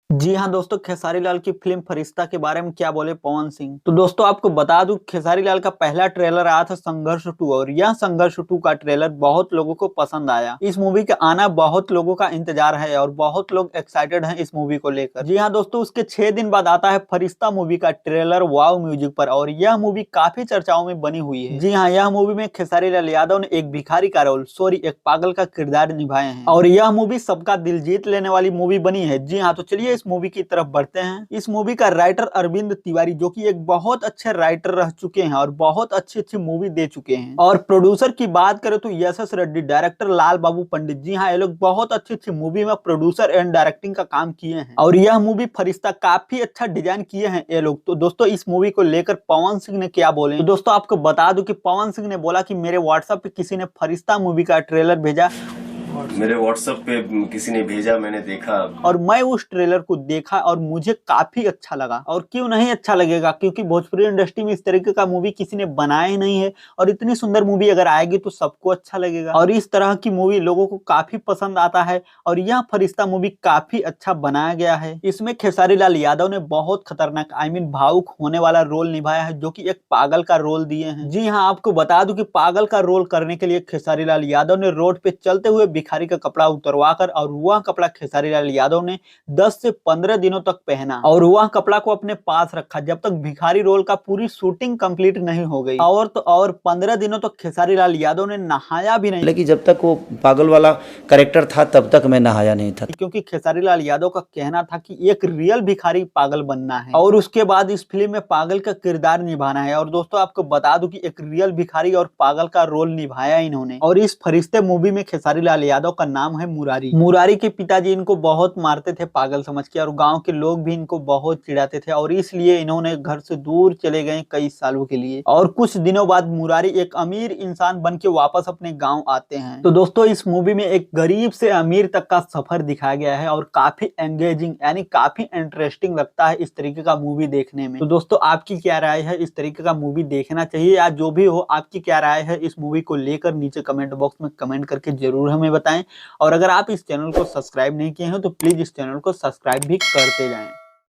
जी हाँ दोस्तों, खेसारी लाल की फिल्म फरिश्ता के बारे में क्या बोले पवन सिंह। तो दोस्तों आपको बता दूं, खेसारी लाल का पहला ट्रेलर आया था संघर्ष 2 और यह संघर्ष 2 का ट्रेलर बहुत लोगों को पसंद आया। इस मूवी के आना बहुत लोगों का इंतजार है और बहुत लोग एक्साइटेड हैं इस मूवी को लेकर। जी हाँ दोस्तों, उसके 6 दिन बाद आता है फरिश्ता मूवी का ट्रेलर वाव म्यूजिक पर और यह मूवी काफी चर्चाओं में बनी हुई है। जी हाँ, यह मूवी में खेसारी लाल यादव ने एक भिखारी का रोल सॉरी एक पागल का किरदार निभाए हैं और यह मूवी सबका दिल जीत लेने वाली मूवी बनी है। जी हाँ, तो चलिए इस मूवी की तरफ बढ़ते हैं। इस मूवी का राइटर अरविंद तिवारी, जो कि एक बहुत अच्छे राइटर रह चुके हैं और बहुत अच्छी अच्छी मूवी दे चुके हैं। और प्रोड्यूसर की बात करें तो यशस रेड्डी, डायरेक्टर लाल बाबू पंडित। जी हाँ, ये लोग बहुत अच्छी अच्छी मूवी में प्रोड्यूसर एंड डायरेक्टिंग का काम किए हैं और यह मूवी फरिश्ता काफी अच्छा डिजाइन किए हैं ये लोग। तो दोस्तों इस मूवी को लेकर पवन सिंह ने क्या बोले, तो दोस्तों आपको बता दूं कि पवन सिंह ने बोला कि मेरे व्हाट्सएप पे किसी ने फरिश्ता मूवी का ट्रेलर भेजा, मेरे व्हाट्सएप पे किसी ने भेजा, मैंने देखा और मैं उस ट्रेलर को देखा और मुझे काफी अच्छा लगा। और क्यों नहीं अच्छा लगेगा, क्योंकि भोजपुरी इंडस्ट्री में इस तरीके का मूवी किसी ने बनाया ही नहीं है और इतनी सुंदर मूवी अगर आएगी तो सबको अच्छा लगेगा और इस तरह की मूवी लोगों को काफी पसंद आता है और यह फरिश्ता मूवी काफी अच्छा बनाया गया है। इसमें खेसारी लाल यादव ने बहुत खतरनाक भावुक होने वाला रोल निभाया है, जो कि एक पागल का रोल दिए हैं। जी हाँ, आपको बता दूं कि पागल का रोल करने के लिए खेसारी लाल यादव ने रोड पे चलते हुए भिखारी का कपड़ा उतरवा कर और वह कपड़ा खेसारी लाल यादव ने 10 से 15 दिनों तक पहना और वह कपड़ा को अपने पास रखा जब तक भिखारी रोल का पूरी शूटिंग कंप्लीट नहीं हो गई। और तो और 15 दिनों तक खेसारी लाल यादव ने नहाया भी नहीं, लेकिन जब तक वो पागल वाला कैरेक्टर था तब तक मैं नहाया नहीं था, क्योंकि खेसारी लाल यादव का कहना था कि एक रियल भिखारी पागल बनना है और उसके बाद इस फिल्म में पागल का किरदार निभाना है। और दोस्तों आपको बता दूं कि एक रियल भिखारी और पागल का रोल निभाया इन्होंने। और इस फरिश्ते मूवी में खेसारी लाल यादव का नाम है मुरारी। मुरारी के पिताजी इनको बहुत मारते थे पागल समझ के और गाँव के लोग भी इनको बहुत चिढ़ाते थे और इसलिए इन्होंने घर से दूर चले गए कई सालों के लिए। और कुछ दिनों बाद मुरारी एक अमीर इंसान बन के वापस अपने गाँव आते हैं। तो दोस्तों इस मूवी में एक गरीब से अमीर तक का सफर दिखाया गया है और काफी एंगेजिंग यानी काफी इंटरेस्टिंग लगता है इस तरीके का मूवी देखने में। तो दोस्तों आपकी क्या राय है, इस तरीके का मूवी देखना चाहिए या जो भी हो, आपकी क्या राय है इस मूवी को लेकर नीचे कमेंट बॉक्स में कमेंट करके जरूर हमें बताएं। और अगर आप इस चैनल को सब्सक्राइब नहीं किए हैं तो प्लीज इस चैनल को सब्सक्राइब भी करते जाएं।